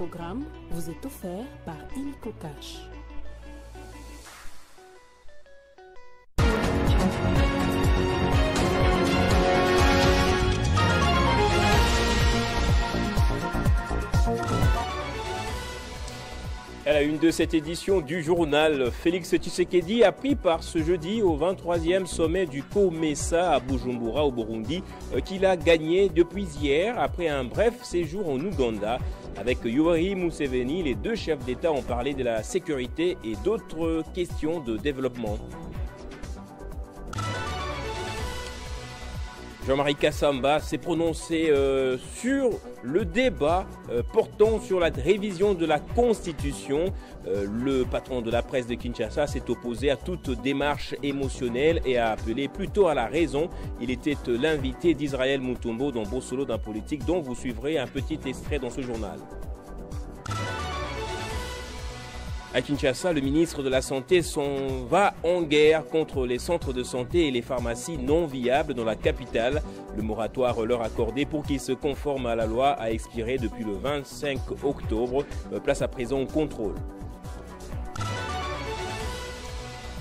programme vous est offert par Illico Cash. À la une de cette édition du journal, Félix Tshisekedi a pris part ce jeudi au 23e sommet du COMESA à Bujumbura au Burundi qu'il a gagné depuis hier après un bref séjour en Ouganda. Avec Yoweri Museveni, les deux chefs d'État ont parlé de la sécurité et d'autres questions de développement. Jean-Marie Kassamba s'est prononcé sur le débat portant sur la révision de la Constitution. Le patron de la presse de Kinshasa s'est opposé à toute démarche émotionnelle et a appelé plutôt à la raison. Il était l'invité d'Israël Mutombo dans Bossolo d'un politique dont vous suivrez un petit extrait dans ce journal. À Kinshasa, le ministre de la Santé va en guerre contre les centres de santé et les pharmacies non viables dans la capitale. Le moratoire leur accordé pour qu'ils se conforment à la loi a expiré depuis le 25 octobre. Place à présent au contrôle.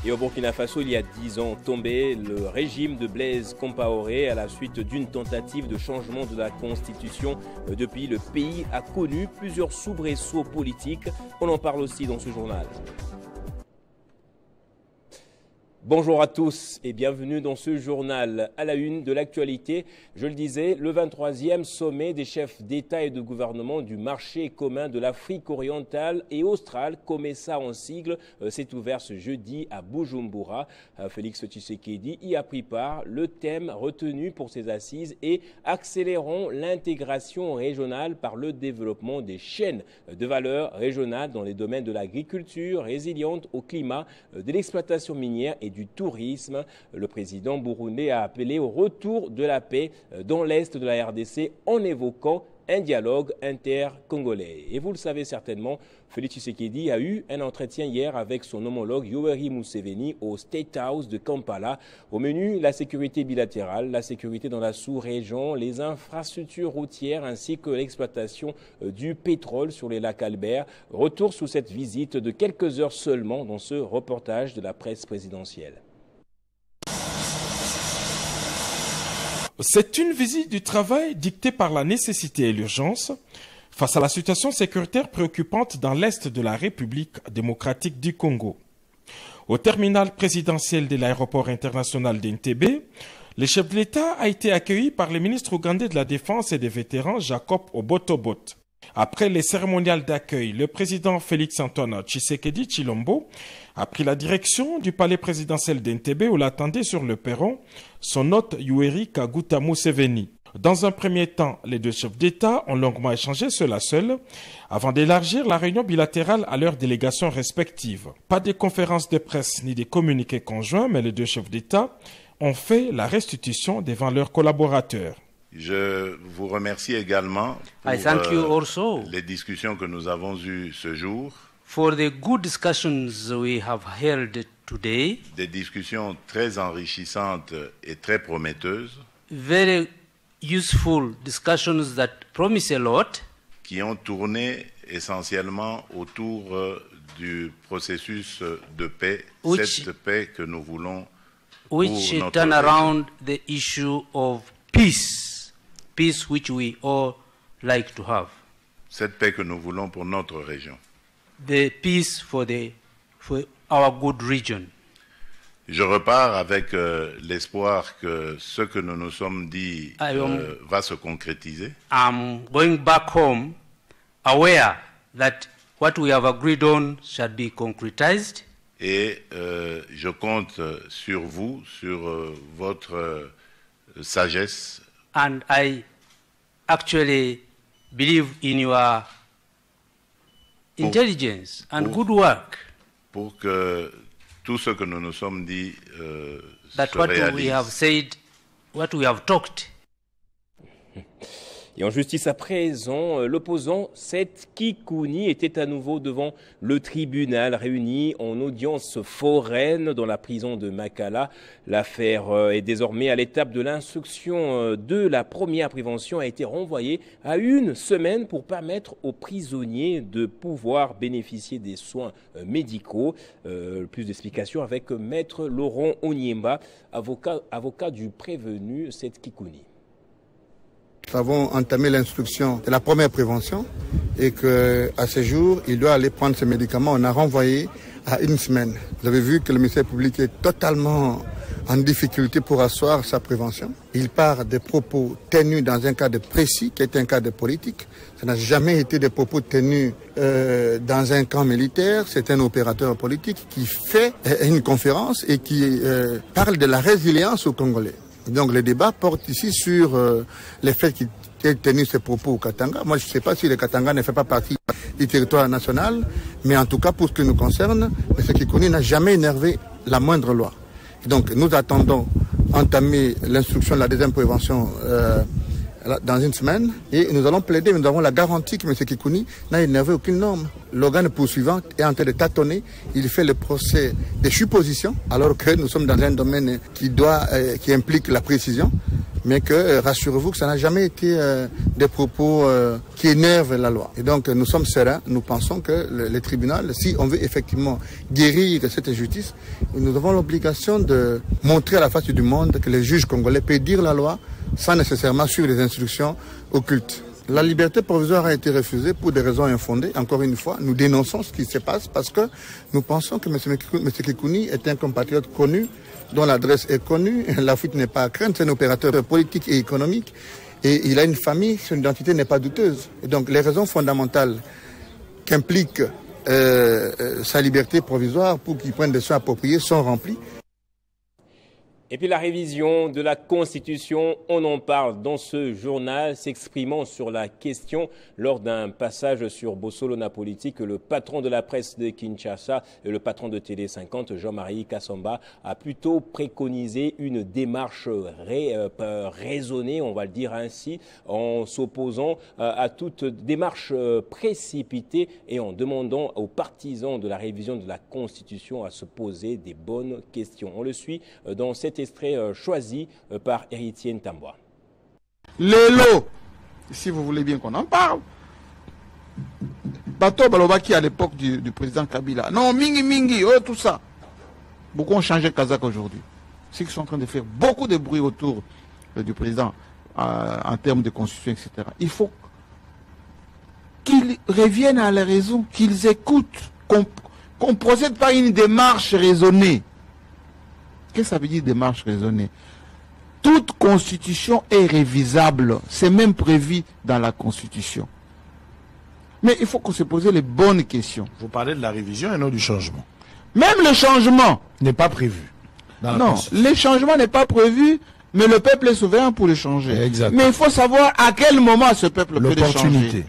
Et au Burkina Faso, il y a 10 ans, tombé le régime de Blaise Compaoré à la suite d'une tentative de changement de la Constitution. Depuis, le pays a connu plusieurs soubresauts politiques. On en parle aussi dans ce journal. Bonjour à tous et bienvenue dans ce journal. À la une de l'actualité, je le disais, le 23e sommet des chefs d'État et de gouvernement du marché commun de l'Afrique orientale et australe, COMESA en sigle, s'est ouvert ce jeudi à Bujumbura. Félix Tshisekedi y a pris part. Le thème retenu pour ces assises est « Accélérons l'intégration régionale par le développement des chaînes de valeur régionales dans les domaines de l'agriculture résiliente au climat, de l'exploitation minière et du tourisme ». Le président burundais a appelé au retour de la paix dans l'est de la RDC en évoquant un dialogue inter-congolais. Et vous le savez certainement, Félix Tshisekedi a eu un entretien hier avec son homologue Yoweri Museveni au State House de Kampala. Au menu, la sécurité bilatérale, la sécurité dans la sous-région, les infrastructures routières ainsi que l'exploitation du pétrole sur les lacs Albert. Retour sous cette visite de quelques heures seulement dans ce reportage de la presse présidentielle. C'est une visite du travail dictée par la nécessité et l'urgence face à la situation sécuritaire préoccupante dans l'est de la République démocratique du Congo. Au terminal présidentiel de l'aéroport international d'Entebbe, le chef de l'État a été accueilli par le ministre ougandais de la Défense et des vétérans Jacob Obotobot. Après les cérémoniales d'accueil, le président Félix-Antoine Tshisekedi Tshilombo a pris la direction du palais présidentiel d'Entebbe où l'attendait sur le perron son hôte Yoweri Kaguta Museveni. Dans un premier temps, les deux chefs d'État ont longuement échangé seul à seul avant d'élargir la réunion bilatérale à leurs délégations respectives. Pas de conférences de presse ni de communiqués conjoints, mais les deux chefs d'État ont fait la restitution devant leurs collaborateurs. Je vous remercie également pour les discussions que nous avons eues ce jour. For the good discussions we have held today. Des discussions très enrichissantes et très prometteuses. Very useful discussions that promise a lot. Qui ont tourné essentiellement autour du processus de paix, cette paix que nous voulons pour notre turn région. Around the issue of peace. Peace which we all like to have. Cette paix que nous voulons pour notre région. The peace for our good region. Je repars avec l'espoir que ce que nous nous sommes dit va se concrétiser. I'm going back home aware that what we have agreed on shall be concretized. Et je compte sur vous, sur votre sagesse. And I actually believe in your intelligence and good work. Pour que tout ce que nous nous sommes dit that se what réalise. We have said, what we have talked. Et en justice à présent, l'opposant Seth Kikouni était à nouveau devant le tribunal réuni en audience foraine dans la prison de Makala. L'affaire est désormais à l'étape de l'instruction de la première prévention, a été renvoyée à une semaine pour permettre aux prisonniers de pouvoir bénéficier des soins médicaux. Plus d'explications avec Maître Laurent Onyemba, avocat du prévenu Seth Kikouni. Nous avons entamé l'instruction de la première prévention et qu'à ce jour, il doit aller prendre ses médicaments. On a renvoyé à une semaine. Vous avez vu que le ministère public est totalement en difficulté pour asseoir sa prévention. Il part des propos tenus dans un cadre précis qui est un cadre politique. Ça n'a jamais été des propos tenus dans un camp militaire. C'est un opérateur politique qui fait une conférence et qui parle de la résilience aux Congolais. Donc le débat porte ici sur les faits qu'il ait tenu ces propos au Katanga. Moi je ne sais pas si le Katanga ne fait pas partie du territoire national, mais en tout cas pour ce qui nous concerne, M. Kikouni n'a jamais énervé la moindre loi. Et donc nous attendons entamer l'instruction de la deuxième prévention dans une semaine et nous allons plaider, nous avons la garantie que M. Kikouni n'a énervé aucune norme. L'organe poursuivant est en train de tâtonner, il fait le procès des suppositions alors que nous sommes dans un domaine qui implique la précision, mais que rassurez-vous que ça n'a jamais été des propos qui énervent la loi. Et donc nous sommes sereins, nous pensons que le tribunal, si on veut effectivement guérir cette injustice, nous avons l'obligation de montrer à la face du monde que les juges congolais peuvent dire la loi sans nécessairement suivre les instructions occultes. La liberté provisoire a été refusée pour des raisons infondées. Encore une fois, nous dénonçons ce qui se passe parce que nous pensons que M. Kikouni est un compatriote connu, dont l'adresse est connue. La fuite n'est pas à craindre, c'est un opérateur politique et économique. Et il a une famille, son identité n'est pas douteuse. Et donc les raisons fondamentales qu'implique sa liberté provisoire pour qu'il prenne des soins appropriés sont remplies. Et puis la révision de la Constitution, on en parle dans ce journal, s'exprimant sur la question lors d'un passage sur Bossolona Politique. Le patron de la presse de Kinshasa et le patron de Télé 50, Jean-Marie Kassamba, a plutôt préconisé une démarche raisonnée, on va le dire ainsi, en s'opposant à toute démarche précipitée et en demandant aux partisans de la révision de la Constitution à se poser des bonnes questions. On le suit dans cet extrait choisi par Héritier Ntambwa. Lélo, si vous voulez bien qu'on en parle, Bato Balobaki à l'époque du président Kabila, non, Mingi, oh, tout ça. Beaucoup ont changé Kazakh aujourd'hui. Ceux qui sont en train de faire beaucoup de bruit autour du président en termes de constitution, etc. Il faut qu'ils reviennent à la raison, qu'ils écoutent, qu'on procède par une démarche raisonnée. Qu'est-ce que ça veut dire démarche raisonnée? Toute constitution est révisable. C'est même prévu dans la constitution. Mais il faut qu'on se pose les bonnes questions. Vous parlez de la révision et non du changement. Même le changement n'est pas prévu. Non, le changement n'est pas prévu, mais le peuple est souverain pour le changer. Exactement. Mais il faut savoir à quel moment ce peuple peut le changer.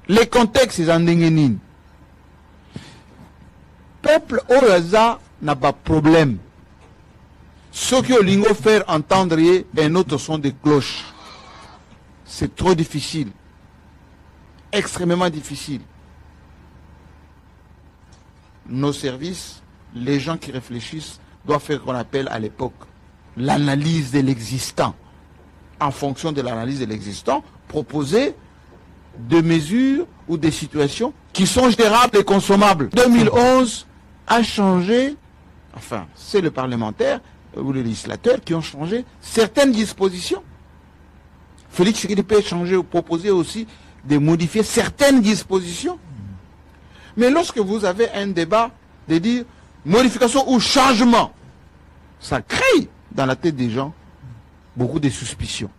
Les contextes, ils en déguenent. Peuple Oraza n'a pas de problème. Ce que Lingo fait entendre un autre son de cloche. C'est trop difficile. Extrêmement difficile. Nos services, les gens qui réfléchissent, doivent faire ce qu'on appelle à l'époque l'analyse de l'existant. En fonction de l'analyse de l'existant, proposer des mesures ou des situations qui sont gérables et consommables. 2011 a changé, enfin, c'est le parlementaire ou les législateurs qui ont changé certaines dispositions. Félix Tshisekedi peut changer ou proposer aussi de modifier certaines dispositions. Mais lorsque vous avez un débat de dire modification ou changement, ça crée dans la tête des gens beaucoup de suspicions.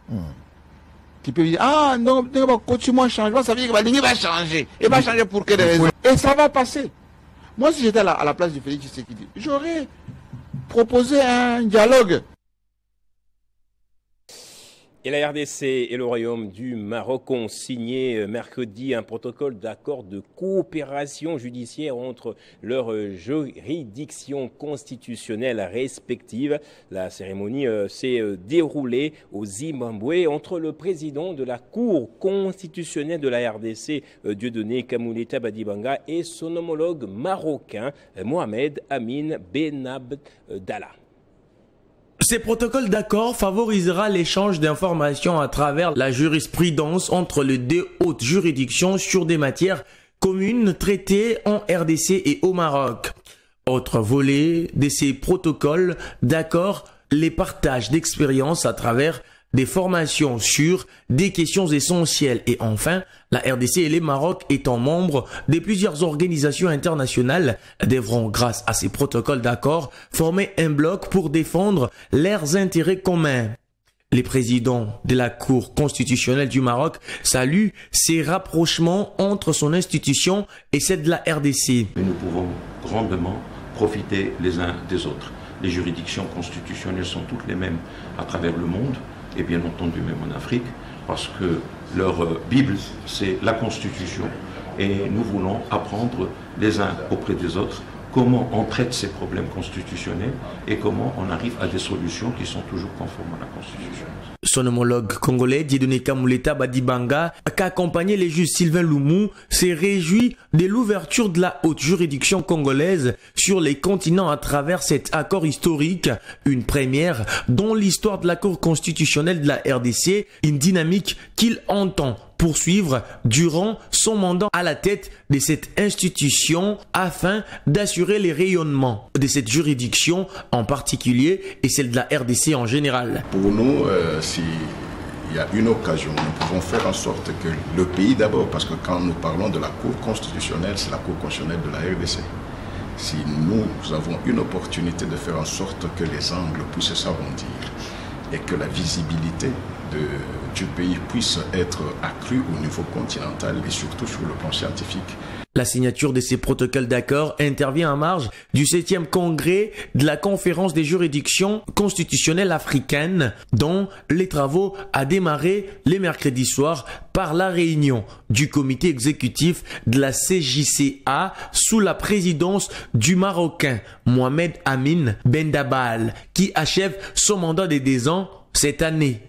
Qui peuvent dire, ah non, continue un changement, ça veut dire que Balingi va changer. Il va changer pour quelle raison? Et ça va passer. Moi, si j'étais à la place de Félix Tshisekedi, j'aurais proposé un dialogue. Et la RDC et le Royaume du Maroc ont signé mercredi un protocole d'accord de coopération judiciaire entre leurs juridictions constitutionnelles respectives. La cérémonie s'est déroulée au Zimbabwe entre le président de la Cour constitutionnelle de la RDC, Dieudonné Kamuleta Badibanga, et son homologue marocain, Mohamed Amin Benabdallah. Ces protocoles d'accord favorisera l'échange d'informations à travers la jurisprudence entre les deux hautes juridictions sur des matières communes traitées en RDC et au Maroc. Autre volet de ces protocoles d'accord, les partages d'expériences à travers des formations sur des questions essentielles. Et enfin, la RDC et les Maroc étant membres de plusieurs organisations internationales devront, grâce à ces protocoles d'accord, former un bloc pour défendre leurs intérêts communs. Les présidents de la Cour constitutionnelle du Maroc saluent ces rapprochements entre son institution et celle de la RDC. Mais nous pouvons grandement profiter les uns des autres. Les juridictions constitutionnelles sont toutes les mêmes à travers le monde, et bien entendu même en Afrique, parce que leur Bible, c'est la Constitution. Et nous voulons apprendre les uns auprès des autres comment on traite ces problèmes constitutionnels et comment on arrive à des solutions qui sont toujours conformes à la Constitution. Son homologue congolais, Dieudonné Kamuleta Badibanga, qu'accompagné les juges Sylvain Loumou, s'est réjoui de l'ouverture de la haute juridiction congolaise sur les continents à travers cet accord historique, une première dont l'histoire de la Cour constitutionnelle de la RDC, une dynamique qu'il entend poursuivre durant son mandat à la tête de cette institution afin d'assurer les rayonnements de cette juridiction en particulier et celle de la RDC en général. Pour nous, s'il y a une occasion, nous pouvons faire en sorte que le pays d'abord, parce que quand nous parlons de la Cour constitutionnelle, c'est la Cour constitutionnelle de la RDC. Si nous avons une opportunité de faire en sorte que les angles puissent s'arrondir et que la visibilité du pays puisse être accrue au niveau continental et surtout sur le plan scientifique. La signature de ces protocoles d'accord intervient en marge du 7e congrès de la conférence des juridictions constitutionnelles africaines, dont les travaux a démarré les mercredis soirs par la réunion du comité exécutif de la CJCA sous la présidence du Marocain Mohamed Amin Benabdallah, qui achève son mandat de 2 ans cette année.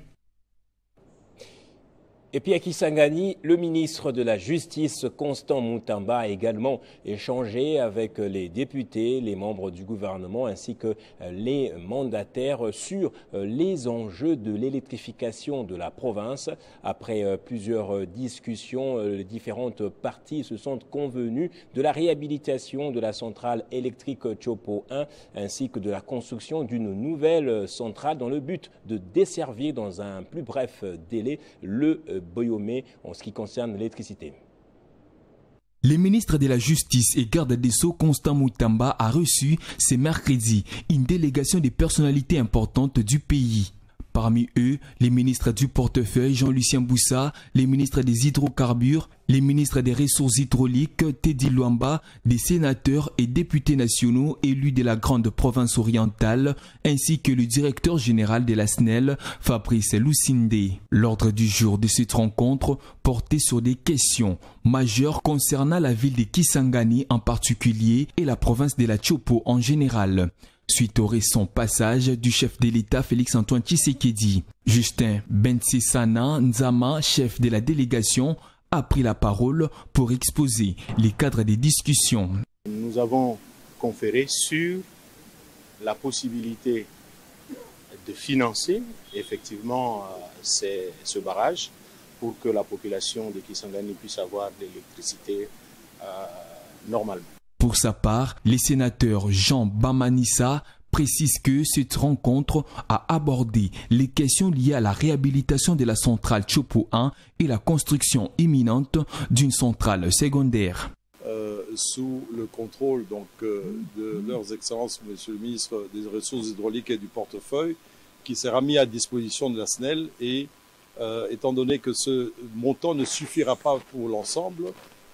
Et puis à Kisangani, le ministre de la Justice, Constant Mutamba, a également échangé avec les députés, les membres du gouvernement ainsi que les mandataires sur les enjeux de l'électrification de la province. Après plusieurs discussions, les différentes parties se sont convenues de la réhabilitation de la centrale électrique Chopo 1 ainsi que de la construction d'une nouvelle centrale dans le but de desservir dans un plus bref délai le Boyomé en ce qui concerne l'électricité. Le ministre de la Justice et garde des Sceaux, Constant Mutamba, a reçu ce mercredi une délégation de personnalités importantes du pays. Parmi eux, les ministres du portefeuille Jean-Lucien Boussa, les ministres des hydrocarbures, les ministres des ressources hydrauliques Teddy Luamba, des sénateurs et députés nationaux élus de la grande province orientale, ainsi que le directeur général de la SNEL, Fabrice Lusinde. L'ordre du jour de cette rencontre portait sur des questions majeures concernant la ville de Kisangani en particulier et la province de la Chopo en général. Suite au récent passage du chef de l'État Félix-Antoine Tshisekedi, Justin Bensissana Nzama, chef de la délégation, a pris la parole pour exposer les cadres des discussions. Nous avons conféré sur la possibilité de financer effectivement ce barrage pour que la population de Kisangani puisse avoir de l'électricité normalement. Pour sa part, le sénateur Jean Bamanissa précise que cette rencontre a abordé les questions liées à la réhabilitation de la centrale Chopo 1 et la construction imminente d'une centrale secondaire. Sous le contrôle de leurs excellences, monsieur le ministre des Ressources hydrauliques et du portefeuille, qui sera mis à disposition de la SNEL et étant donné que ce montant ne suffira pas pour l'ensemble,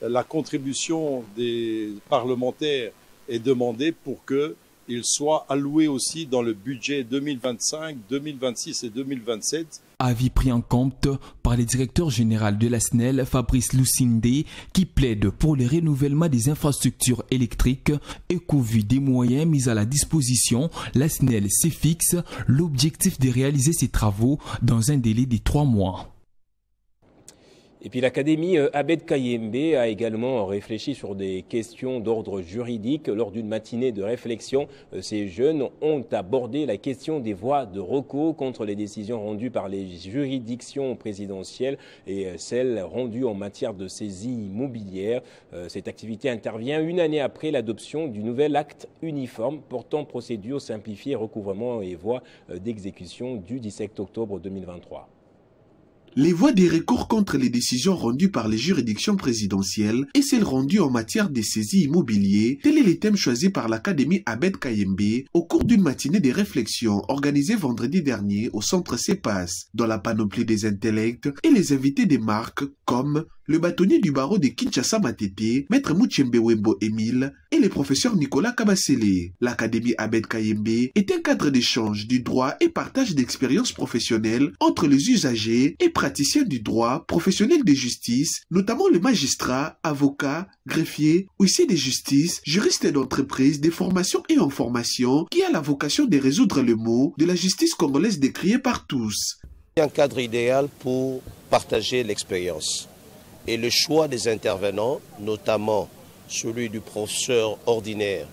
la contribution des parlementaires est demandée pour que il soit alloué aussi dans le budget 2025, 2026 et 2027. Avis pris en compte par le directeur général de la SNEL, Fabrice Lucindé, qui plaide pour le renouvellement des infrastructures électriques et qu'au vu des moyens mis à la disposition, la SNEL s'est fixe l'objectif de réaliser ces travaux dans un délai de 3 mois. Et puis l'Académie Abed Kayembe a également réfléchi sur des questions d'ordre juridique. Lors d'une matinée de réflexion, ces jeunes ont abordé la question des voies de recours contre les décisions rendues par les juridictions présidentielles et celles rendues en matière de saisie immobilière. Cette activité intervient une année après l'adoption du nouvel acte uniforme portant procédure simplifiée, recouvrement et voies d'exécution du 17 octobre 2023. Les voies des recours contre les décisions rendues par les juridictions présidentielles et celles rendues en matière de saisie immobilier, tel est le thème choisi par l'Académie Abed Kayembe au cours d'une matinée de réflexion organisée vendredi dernier au centre CEPAS, dans la panoplie des intellects et les invités des marques comme le bâtonnier du barreau de Kinshasa Matete, Maître Muchembe Wembo Émile et le professeur Nicolas Kabasele. L'Académie Abed Kayembe est un cadre d'échange du droit et partage d'expériences professionnelles entre les usagers et praticiens du droit, professionnels de justice, notamment les magistrats, avocats, greffiers, huissiers de justice, juristes d'entreprise, des formations et en formation, qui a la vocation de résoudre le mot de la justice congolaise décriée par tous. Un cadre idéal pour partager l'expérience. Et le choix des intervenants, notamment celui du professeur ordinaire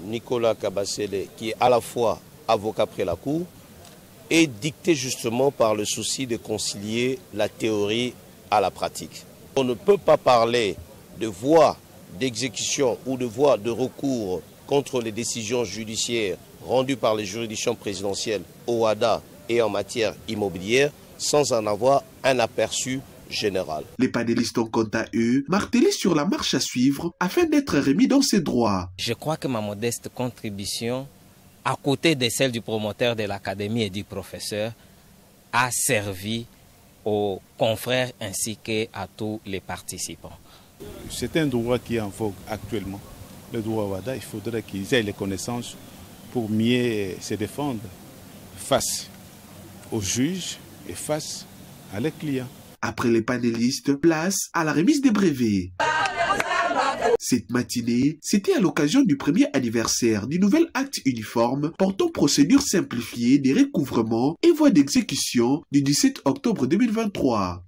Nicolas Kabasele, qui est à la fois avocat près la cour, est dicté justement par le souci de concilier la théorie à la pratique. On ne peut pas parler de voie d'exécution ou de voie de recours contre les décisions judiciaires rendues par les juridictions présidentielles au WADA et en matière immobilière sans en avoir un aperçu général. Les panélistes ont quant à eux martelé sur la marche à suivre afin d'être remis dans ses droits. Je crois que ma modeste contribution, à côté de celle du promoteur de l'Académie et du professeur, a servi aux confrères ainsi qu'à tous les participants. C'est un droit qui est en vogue actuellement. Le droit WADA, il faudrait qu'ils aient les connaissances pour mieux se défendre face aux juges et face à leurs clients. Après les panélistes, place à la remise des brevets. Cette matinée, c'était à l'occasion du premier anniversaire du nouvel acte uniforme portant procédure simplifiée des recouvrements et voies d'exécution du 17 octobre 2023.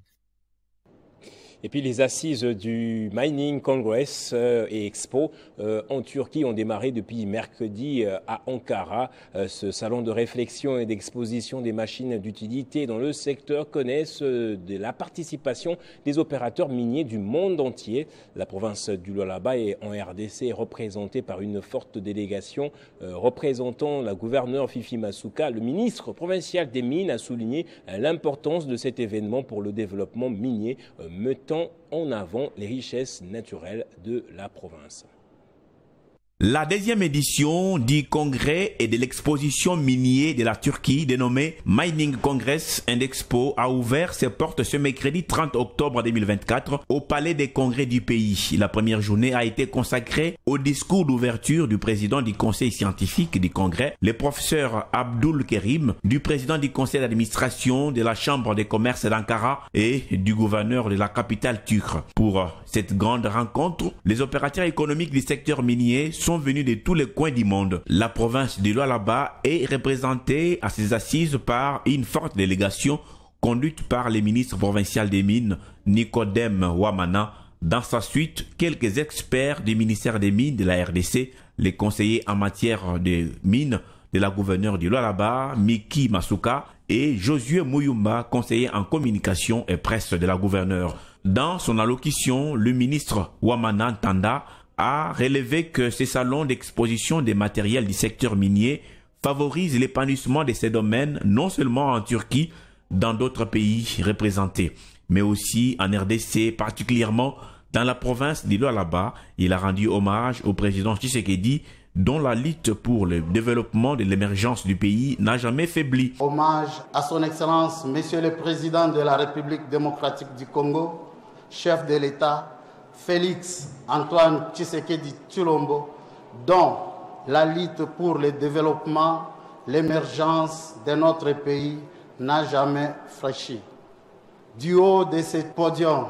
Et puis les assises du Mining Congress et Expo en Turquie ont démarré depuis mercredi à Ankara. Ce salon de réflexion et d'exposition des machines d'utilité dans le secteur connaissent de la participation des opérateurs miniers du monde entier. La province du Lualaba est en RDC est représentée par une forte délégation représentant la gouverneure Fifi Masuka. Le ministre provincial des Mines a souligné l'importance de cet événement pour le développement minier, mettant en avant les richesses naturelles de la province. La deuxième édition du congrès et de l'exposition minier de la Turquie dénommée Mining Congress and Expo a ouvert ses portes ce mercredi 30 octobre 2024 au palais des congrès du pays. La première journée a été consacrée au discours d'ouverture du président du conseil scientifique du congrès, le professeur Abdul Kerim, du président du conseil d'administration de la chambre de commerce d'Ankara et du gouverneur de la capitale turque. Pour cette grande rencontre, les opérateurs économiques du secteur minier sont venus de tous les coins du monde. La province du Lualaba est représentée à ses assises par une forte délégation conduite par le ministre provincial des Mines, Nicodème Wamana. Dans sa suite, quelques experts du ministère des Mines de la RDC, les conseillers en matière de mines de la gouverneure du Lualaba, Miki Masuka, et Josué Mouyumba, conseiller en communication et presse de la gouverneure. Dans son allocution, le ministre Wamana Tanda a relevé que ces salons d'exposition des matériels du secteur minier favorisent l'épanouissement de ces domaines non seulement en Turquie, dans d'autres pays représentés, mais aussi en RDC, particulièrement dans la province du Lualaba. Il a rendu hommage au président Tshisekedi, dont la lutte pour le développement de l'émergence du pays n'a jamais faibli. Hommage à son Excellence, Monsieur le Président de la République démocratique du Congo, chef de l'État, Félix Antoine Tshisekedi Tshilombo, dont la lutte pour le développement, l'émergence de notre pays n'a jamais fléchi. Du haut de ce podium,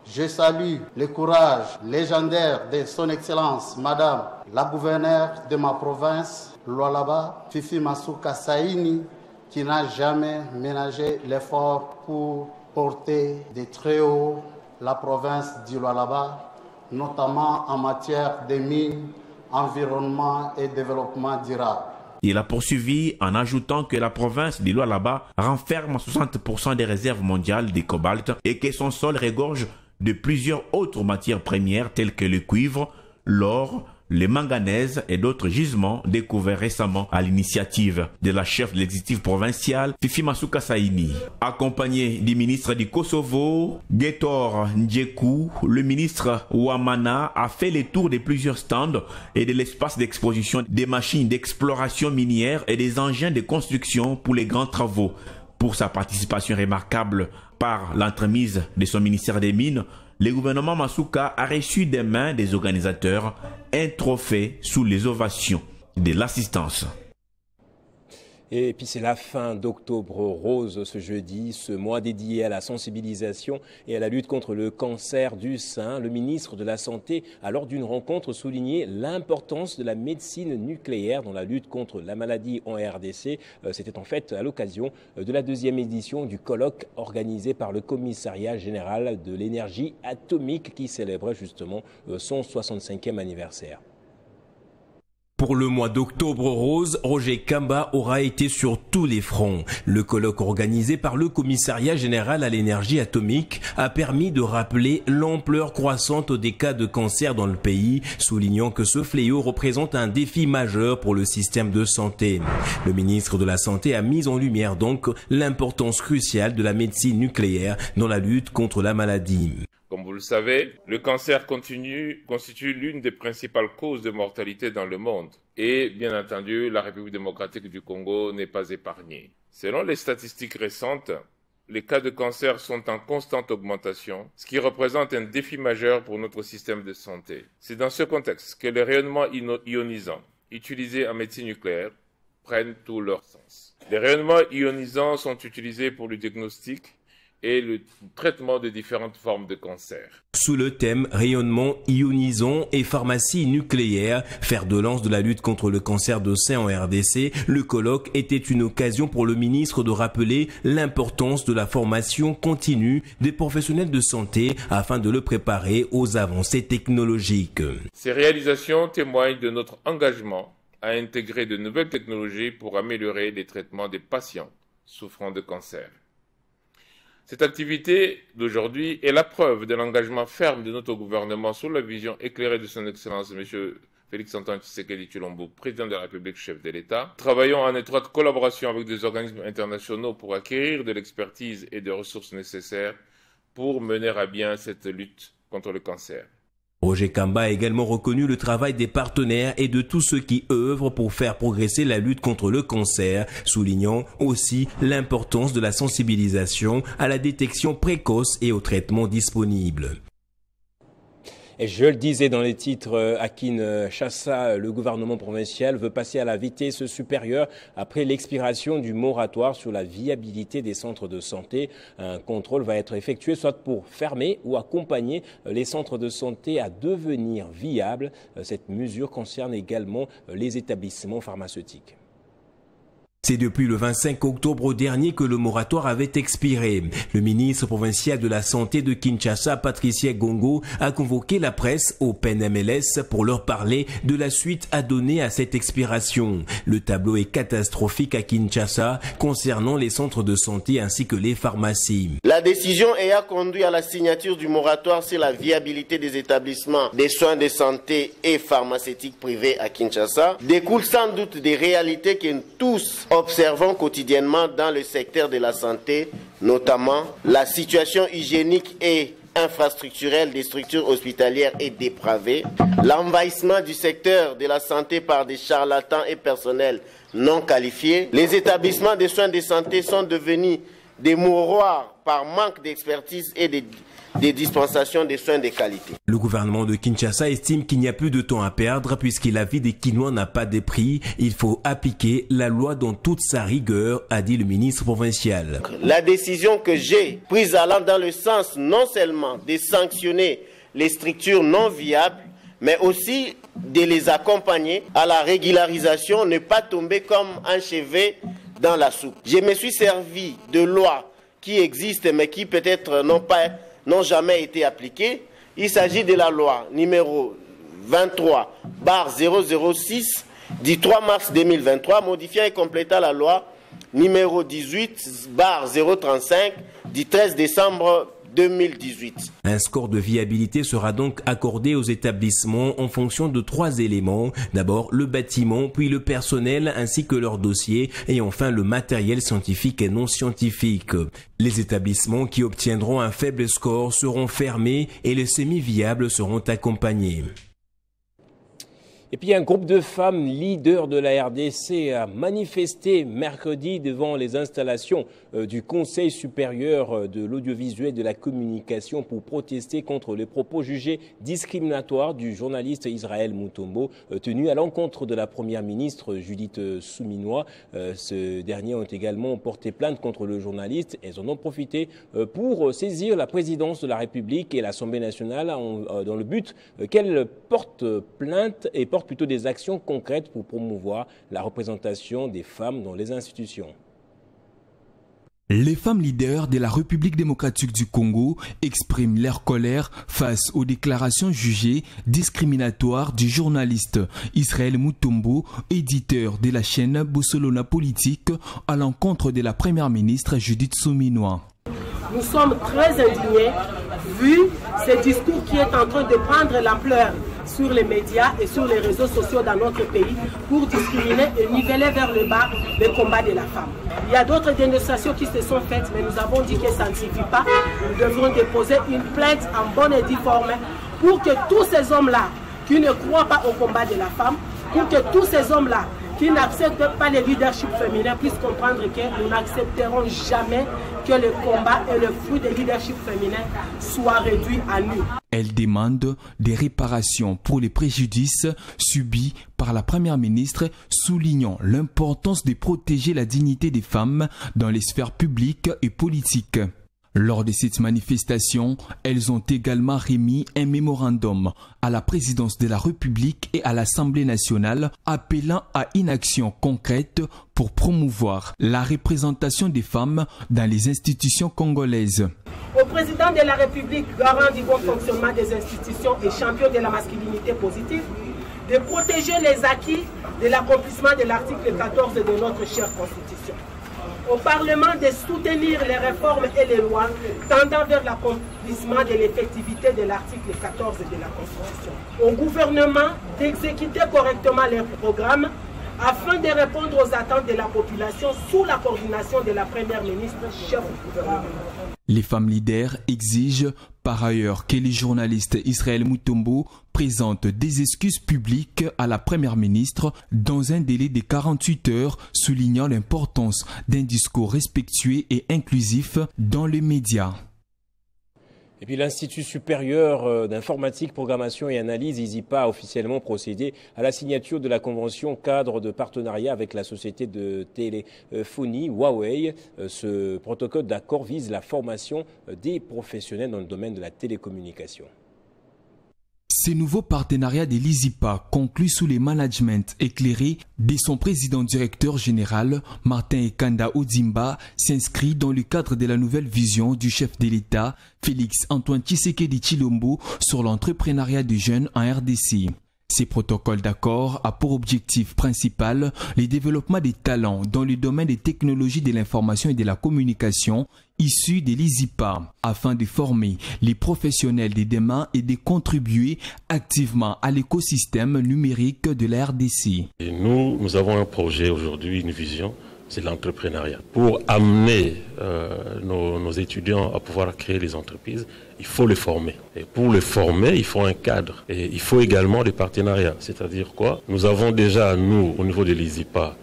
je salue le courage légendaire de son Excellence, Madame la gouverneure de ma province, Lualaba, Fifi Masuka Saini, qui n'a jamais ménagé l'effort pour porter de très haut la province du Lualaba, notamment en matière de mines, environnement et développement durable. Il a poursuivi en ajoutant que la province du Lualaba renferme 60% des réserves mondiales de cobalt et que son sol regorge de plusieurs autres matières premières telles que le cuivre, l'or, le manganèse et d'autres gisements découverts récemment à l'initiative de la chef de l'exécutif provincial, Fifi Masuka Saini. Accompagné du ministre du Kosovo, Getor Ndjeku, le ministre Ouamana a fait le tour de plusieurs stands et de l'espace d'exposition des machines d'exploration minière et des engins de construction pour les grands travaux. Pour sa participation remarquable par l'entremise de son ministère des Mines, le gouvernement Masuka a reçu des mains des organisateurs un trophée sous les ovations de l'assistance. Et puis c'est la fin d'Octobre Rose ce jeudi, ce mois dédié à la sensibilisation et à la lutte contre le cancer du sein. Le ministre de la Santé a lors d'une rencontre souligné l'importance de la médecine nucléaire dans la lutte contre la maladie en RDC. C'était en fait à l'occasion de la 2e édition du colloque organisé par le Commissariat général de l'énergie atomique qui célébrait justement son 65e anniversaire. Pour le mois d'Octobre Rose, Roger Kamba aura été sur tous les fronts. Le colloque organisé par le Commissariat général à l'énergie atomique a permis de rappeler l'ampleur croissante des cas de cancer dans le pays, soulignant que ce fléau représente un défi majeur pour le système de santé. Le ministre de la Santé a mis en lumière donc l'importance cruciale de la médecine nucléaire dans la lutte contre la maladie. Comme vous le savez, le cancer constitue l'une des principales causes de mortalité dans le monde. Et bien entendu, la République démocratique du Congo n'est pas épargnée. Selon les statistiques récentes, les cas de cancer sont en constante augmentation, ce qui représente un défi majeur pour notre système de santé. C'est dans ce contexte que les rayonnements ionisants utilisés en médecine nucléaire prennent tout leur sens. Les rayonnements ionisants sont utilisés pour le diagnostic et le traitement de différentes formes de cancer. Sous le thème rayonnement ionisant et pharmacie nucléaire, fer de lance de la lutte contre le cancer de sein en RDC, le colloque était une occasion pour le ministre de rappeler l'importance de la formation continue des professionnels de santé afin de le préparer aux avancées technologiques. Ces réalisations témoignent de notre engagement à intégrer de nouvelles technologies pour améliorer les traitements des patients souffrant de cancer. Cette activité d'aujourd'hui est la preuve de l'engagement ferme de notre gouvernement sous la vision éclairée de son Excellence M. Félix-Antoine Tshisekedi Tshilombo, président de la République, chef de l'État. Travaillons en étroite collaboration avec des organismes internationaux pour acquérir de l'expertise et des ressources nécessaires pour mener à bien cette lutte contre le cancer. Roger Kamba a également reconnu le travail des partenaires et de tous ceux qui œuvrent pour faire progresser la lutte contre le cancer, soulignant aussi l'importance de la sensibilisation à la détection précoce et au traitement disponible. Et je le disais dans les titres, à Kinshasa, le gouvernement provincial veut passer à la vitesse supérieure après l'expiration du moratoire sur la viabilité des centres de santé. Un contrôle va être effectué soit pour fermer ou accompagner les centres de santé à devenir viables. Cette mesure concerne également les établissements pharmaceutiques. C'est depuis le 25 octobre dernier que le moratoire avait expiré. Le ministre provincial de la Santé de Kinshasa, Patricia Gongo, a convoqué la presse au PNMLS pour leur parler de la suite à donner à cette expiration. Le tableau est catastrophique à Kinshasa concernant les centres de santé ainsi que les pharmacies. La décision ayant conduit à la signature du moratoire sur la viabilité des établissements des soins de santé et pharmaceutiques privés à Kinshasa découle sans doute des réalités que nous tous observons quotidiennement dans le secteur de la santé, notamment la situation hygiénique et infrastructurelle des structures hospitalières est dépravée, l'envahissement du secteur de la santé par des charlatans et personnels non qualifiés, les établissements de soins de santé sont devenus des mouroirs par manque d'expertise et de des dispensations de soins de qualité. Le gouvernement de Kinshasa estime qu'il n'y a plus de temps à perdre puisque la vie des Kinois n'a pas de prix. Il faut appliquer la loi dans toute sa rigueur, a dit le ministre provincial. La décision que j'ai prise allant dans le sens non seulement de sanctionner les structures non viables, mais aussi de les accompagner à la régularisation, ne pas tomber comme un chevet dans la soupe. Je me suis servi de lois qui existent mais qui peut-être n'ont jamais été appliquées. Il s'agit de la loi numéro 23/006 du 3 mars 2023, modifiant et complétant la loi numéro 18/035 du 13 décembre 2018. Un score de viabilité sera donc accordé aux établissements en fonction de 3 éléments. D'abord le bâtiment, puis le personnel ainsi que leur dossier et enfin le matériel scientifique et non scientifique. Les établissements qui obtiendront un faible score seront fermés et les semi-viables seront accompagnés. Et puis un groupe de femmes leaders de la RDC a manifesté mercredi devant les installations du Conseil supérieur de l'audiovisuel et de la communication pour protester contre les propos jugés discriminatoires du journaliste Israël Mutombo tenu à l'encontre de la première ministre Judith Suminwa. Ce dernier ont également porté plainte contre le journaliste. Elles en ont profité pour saisir la présidence de la République et l'Assemblée nationale dans le but qu'elle porte plainte et porte plutôt des actions concrètes pour promouvoir la représentation des femmes dans les institutions. Les femmes leaders de la République démocratique du Congo expriment leur colère face aux déclarations jugées discriminatoires du journaliste Israël Mutombo, éditeur de la chaîne Bossolona Politique, à l'encontre de la première ministre Judith Suminwa. Nous sommes très indignés vu ce discours qui est en train de prendre l'ampleur sur les médias et sur les réseaux sociaux dans notre pays pour discriminer et niveler vers le bas le combat de la femme. Il y a d'autres dénonciations qui se sont faites, mais nous avons dit que ça ne suffit pas. Nous devrons déposer une plainte en bonne et due forme pour que tous ces hommes-là qui ne croient pas au combat de la femme, pour que tous ces hommes-là qui n'acceptent pas le leadership féminin puissent comprendre que nous n'accepterons jamais que le combat et le fruit du leadership féminin soient réduits à nu. Elle demande des réparations pour les préjudices subis par la première ministre, soulignant l'importance de protéger la dignité des femmes dans les sphères publiques et politiques. Lors de cette manifestation, elles ont également remis un mémorandum à la présidence de la République et à l'Assemblée nationale appelant à une action concrète pour promouvoir la représentation des femmes dans les institutions congolaises. Au président de la République, garant du bon fonctionnement des institutions et champion de la masculinité positive, de protéger les acquis de l'accomplissement de l'article 14 de notre chère Constitution. Au Parlement de soutenir les réformes et les lois tendant vers l'accomplissement de l'effectivité de l'article 14 de la Constitution. Au gouvernement d'exécuter correctement les programmes afin de répondre aux attentes de la population sous la coordination de la Première ministre, chef du gouvernement. Les femmes leaders exigent par ailleurs que les journalistes Israël Mutombo présentent des excuses publiques à la Première ministre dans un délai de 48 heures, soulignant l'importance d'un discours respectueux et inclusif dans les médias. Et puis l'Institut supérieur d'informatique, programmation et analyse, ISIPA, a officiellement procédé à la signature de la convention cadre de partenariat avec la société de téléphonie Huawei. Ce protocole d'accord vise la formation des professionnels dans le domaine de la télécommunication. Ces nouveaux partenariats de l'ISIPA, conclus sous le management éclairé de son président-directeur général, Martin Ekanda Odimba, s'inscrit dans le cadre de la nouvelle vision du chef de l'État, Félix Antoine Tshisekedi Tshilombo, sur l'entrepreneuriat des jeunes en RDC. Ces protocoles d'accord a pour objectif principal le développement des talents dans le domaine des technologies de l'information et de la communication issus de l'ISIPA, afin de former les professionnels de demain et de contribuer activement à l'écosystème numérique de la RDC. Et nous avons un projet aujourd'hui, une vision, c'est l'entrepreneuriat. Pour amener nos étudiants à pouvoir créer les entreprises, il faut les former. Et pour les former, il faut un cadre. Et il faut également des partenariats. C'est-à-dire quoi? Nous avons déjà, nous, au niveau de l'ISIPA,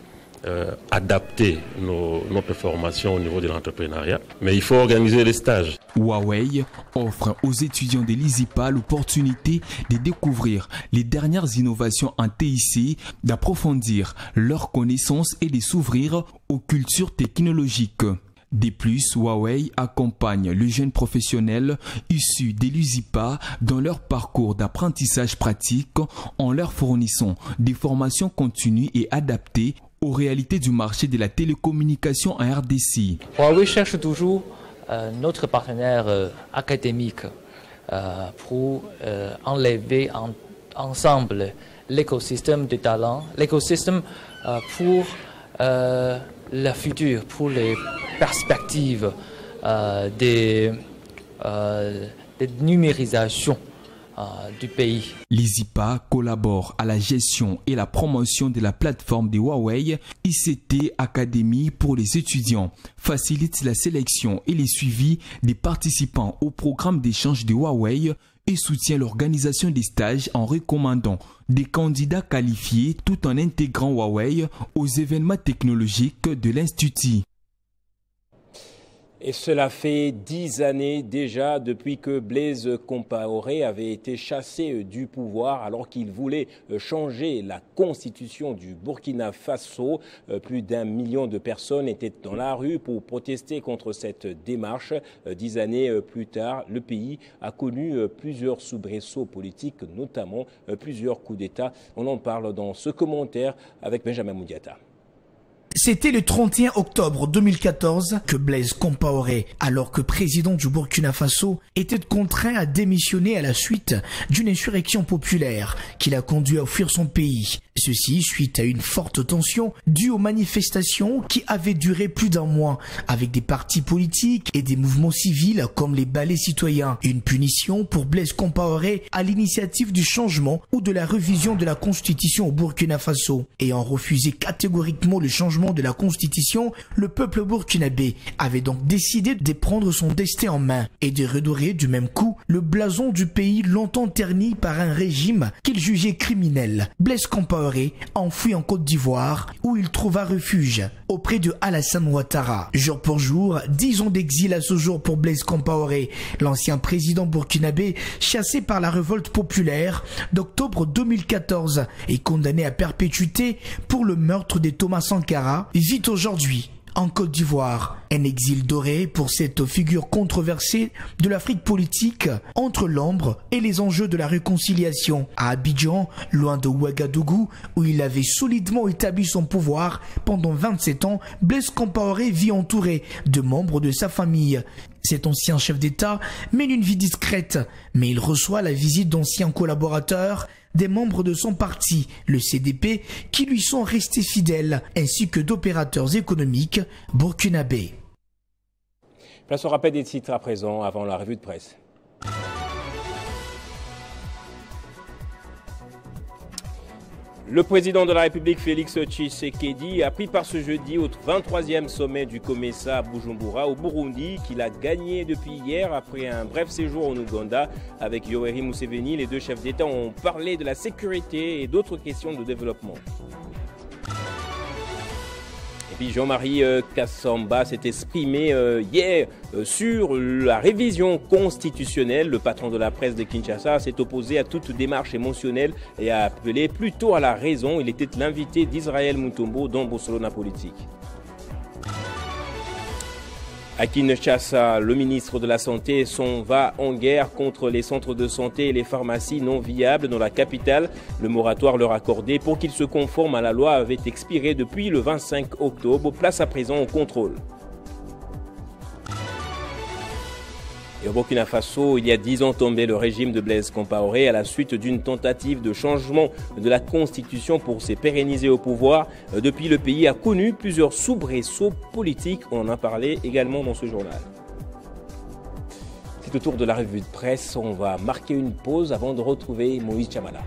adapter notre formation au niveau de l'entrepreneuriat, mais il faut organiser les stages. Huawei offre aux étudiants de l'ISIPA l'opportunité de découvrir les dernières innovations en TIC, d'approfondir leurs connaissances et de s'ouvrir aux cultures technologiques. De plus, Huawei accompagne les jeunes professionnels issus de l'ISIPA dans leur parcours d'apprentissage pratique en leur fournissant des formations continues et adaptées aux réalités du marché de la télécommunication en RDC. Huawei cherche toujours notre partenaire académique pour enlever ensemble l'écosystème des talents, l'écosystème pour le futur, pour les perspectives de numérisation du pays. L'ISIPA collabore à la gestion et la promotion de la plateforme de Huawei ICT Academy pour les étudiants, facilite la sélection et le suivi des participants au programme d'échange de Huawei et soutient l'organisation des stages en recommandant des candidats qualifiés tout en intégrant Huawei aux événements technologiques de l'Institut. Et cela fait 10 années déjà depuis que Blaise Compaoré avait été chassé du pouvoir alors qu'il voulait changer la constitution du Burkina Faso. Plus d'1 million de personnes étaient dans la rue pour protester contre cette démarche. 10 années plus tard, le pays a connu plusieurs soubresauts politiques, notamment plusieurs coups d'État. On en parle dans ce commentaire avec Benjamin Moudiata. C'était le 31 octobre 2014 que Blaise Compaoré, alors que président du Burkina Faso, était contraint à démissionner à la suite d'une insurrection populaire qui l'a conduit à fuir son pays. Ceci suite à une forte tension due aux manifestations qui avaient duré plus d'1 mois avec des partis politiques et des mouvements civils comme les ballets citoyens. Une punition pour Blaise Compaoré à l'initiative du changement ou de la révision de la constitution au Burkina Faso. Ayant refusé catégoriquement le changement de la constitution, le peuple burkinabé avait donc décidé de prendre son destin en main et de redorer du même coup le blason du pays longtemps terni par un régime qu'il jugeait criminel. Blaise Compaoré enfoui en Côte d'Ivoire où il trouva refuge auprès de Alassane Ouattara. Jour pour jour, 10 ans d'exil à ce jour pour Blaise Compaoré, l'ancien président burkinabé chassé par la révolte populaire d'octobre 2014 et condamné à perpétuité pour le meurtre de Thomas Sankara, vit aujourd'hui en Côte d'Ivoire. Un exil doré pour cette figure controversée de l'Afrique politique entre l'ombre et les enjeux de la réconciliation. À Abidjan, loin de Ouagadougou, où il avait solidement établi son pouvoir pendant 27 ans, Blaise Compaoré vit entouré de membres de sa famille. Cet ancien chef d'État mène une vie discrète, mais il reçoit la visite d'anciens collaborateurs, des membres de son parti, le CDP, qui lui sont restés fidèles, ainsi que d'opérateurs économiques burkinabés. Place au rappel des titres à présent avant la revue de presse. Le président de la République, Félix Tshisekedi, a pris part ce jeudi au 23e sommet du COMESA à Bujumbura, au Burundi, qu'il a gagné depuis hier après un bref séjour en Ouganda. Avec Yoweri Museveni, les deux chefs d'État ont parlé de la sécurité et d'autres questions de développement. Et puis Jean-Marie Kassamba s'est exprimé hier sur la révision constitutionnelle. Le patron de la presse de Kinshasa s'est opposé à toute démarche émotionnelle et a appelé plutôt à la raison. Il était l'invité d'Israël Mutombo dans Barcelona Politique. À Kinshasa, le ministre de la Santé s'en va en guerre contre les centres de santé et les pharmacies non viables dans la capitale. Le moratoire leur accordé pour qu'ils se conforment à la loi avait expiré depuis le 25 octobre. Place à présent au contrôle. Et au Burkina Faso, il y a 10 ans tombé le régime de Blaise Compaoré à la suite d'une tentative de changement de la constitution pour se pérenniser au pouvoir. Depuis, le pays a connu plusieurs soubresauts politiques. On en a parlé également dans ce journal. C'est au tour de la revue de presse. On va marquer une pause avant de retrouver Moïse Chamala.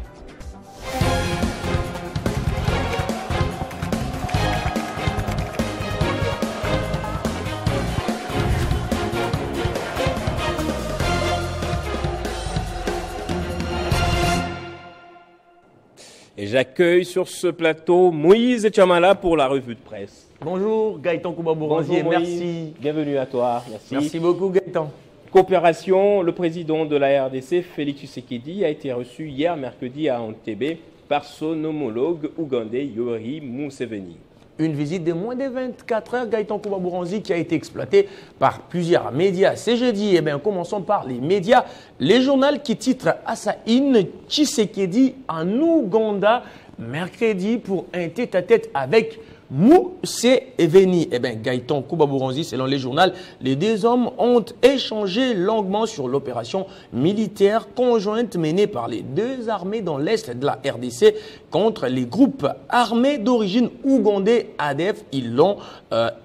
Et j'accueille sur ce plateau Moïse Chamala pour la revue de presse. Bonjour Gaëtan Kouba-Bouranzier, merci. Bienvenue à toi, merci. Merci beaucoup Gaëtan. Coopération, le président de la RDC, Félix Tshisekedi, a été reçu hier mercredi à Entebbe par son homologue ougandais Yoweri Museveni. Une visite de moins de 24 heures, Gaëtan Kouba-Bouranzier, qui a été exploitée par plusieurs médias. C'est jeudi, eh bien, commençons par les médias. Les journaux qui titrent à sa une Tshisekedi en Ouganda, mercredi, pour un tête-à-tête avec Museveni. Eh bien, Gaëtan Kouba-Bouranzier, selon les journaux, les deux hommes ont échangé longuement sur l'opération militaire conjointe menée par les deux armées dans l'est de la RDC contre les groupes armés d'origine ougandais ADF. Ils l'ont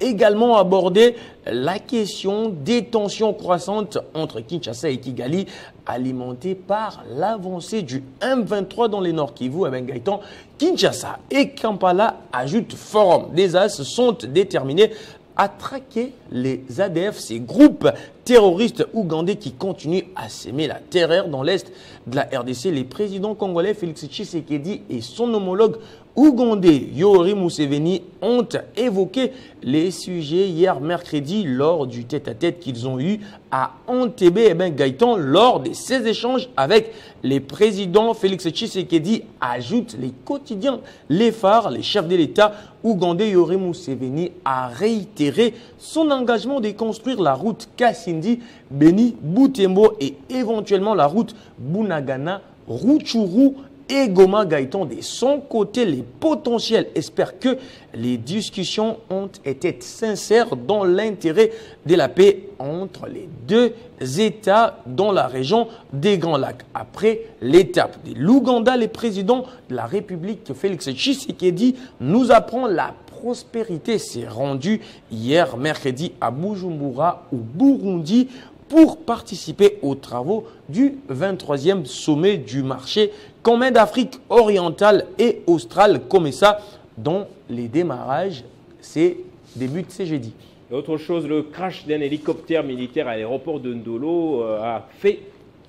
également abordé la question des tensions croissantes entre Kinshasa et Kigali, alimentée par l'avancée du M23 dans les Nord Kivu. Eh bien, Gaëtan, Kinshasa et Kampala, ajoute Forum des As, sont déterminés à traquer les ADF, ces groupes terroristes ougandais qui continuent à s'aimer la terreur dans l'est de la RDC. Les présidents congolais Félix Tshisekedi et son homologue ougandais Yoweri Museveni ont évoqué les sujets hier mercredi lors du tête-à-tête qu'ils ont eu à Entebbe. Eh bien, Gaëtan, lors de ces échanges avec les présidents, Félix Tshisekedi ajoute les quotidiens, les phares, les chefs de l'État ougandais Yoweri Museveni a réitéré son engagement de construire la route Kassindi, Beni, Butembo et éventuellement la route Bunagana, Rutshuru et Goma. Gaëtan, de son côté, les potentiels espèrent que les discussions ont été sincères dans l'intérêt de la paix entre les deux États dans la région des Grands Lacs. Après l'étape de l'Ouganda, le président de la République, Félix Tshisekedi, nous apprend la prospérité s'est rendue hier mercredi à Bujumbura, au Burundi, pour participer aux travaux du 23e sommet du marché commun d'Afrique orientale et australe, comme ça, dont les démarrages, c'est début de ce jeudi. Autre chose, le crash d'un hélicoptère militaire à l'aéroport de Ndolo a fait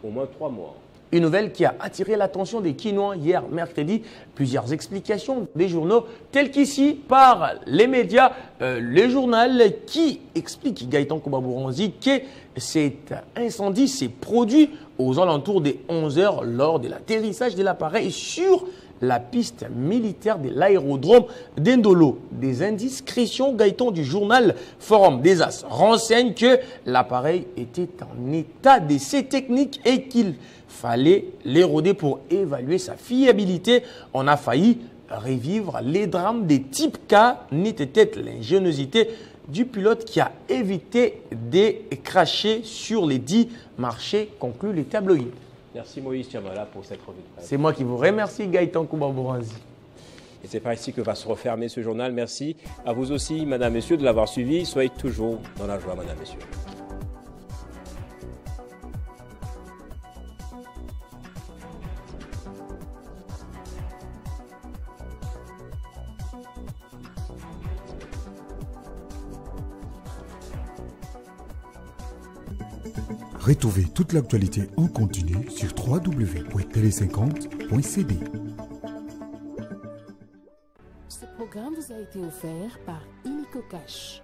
au moins 3 morts. Une nouvelle qui a attiré l'attention des Kinois hier mercredi. Plusieurs explications des journaux, telles qu'ici par les médias, les journaux qui expliquent, Gaëtan Kouba-Bouranzier, que cet incendie s'est produit aux alentours des 11 h lors de l'atterrissage de l'appareil sur la piste militaire de l'aérodrome d'Ndolo. Des indiscrétions, Gaëtan, du journal Forum des As renseignent que l'appareil était en état d'essai technique et qu'il fallait l'éroder pour évaluer sa fiabilité. On a failli revivre les drames des types K, ni peut-être l'ingéniosité du pilote qui a évité de cracher sur les 10 marchés, conclut les tabloïds. Merci Moïse Chamala pour cette revue de presse. C'est moi qui vous remercie, Gaëtan Kouba-Bouranzier. Et c'est par ici que va se refermer ce journal. Merci à vous aussi, madame, messieurs, de l'avoir suivi. Soyez toujours dans la joie, madame, messieurs. Retrouvez toute l'actualité en continu sur www.tele50.cd. Ce programme vous a été offert par Illico Cash.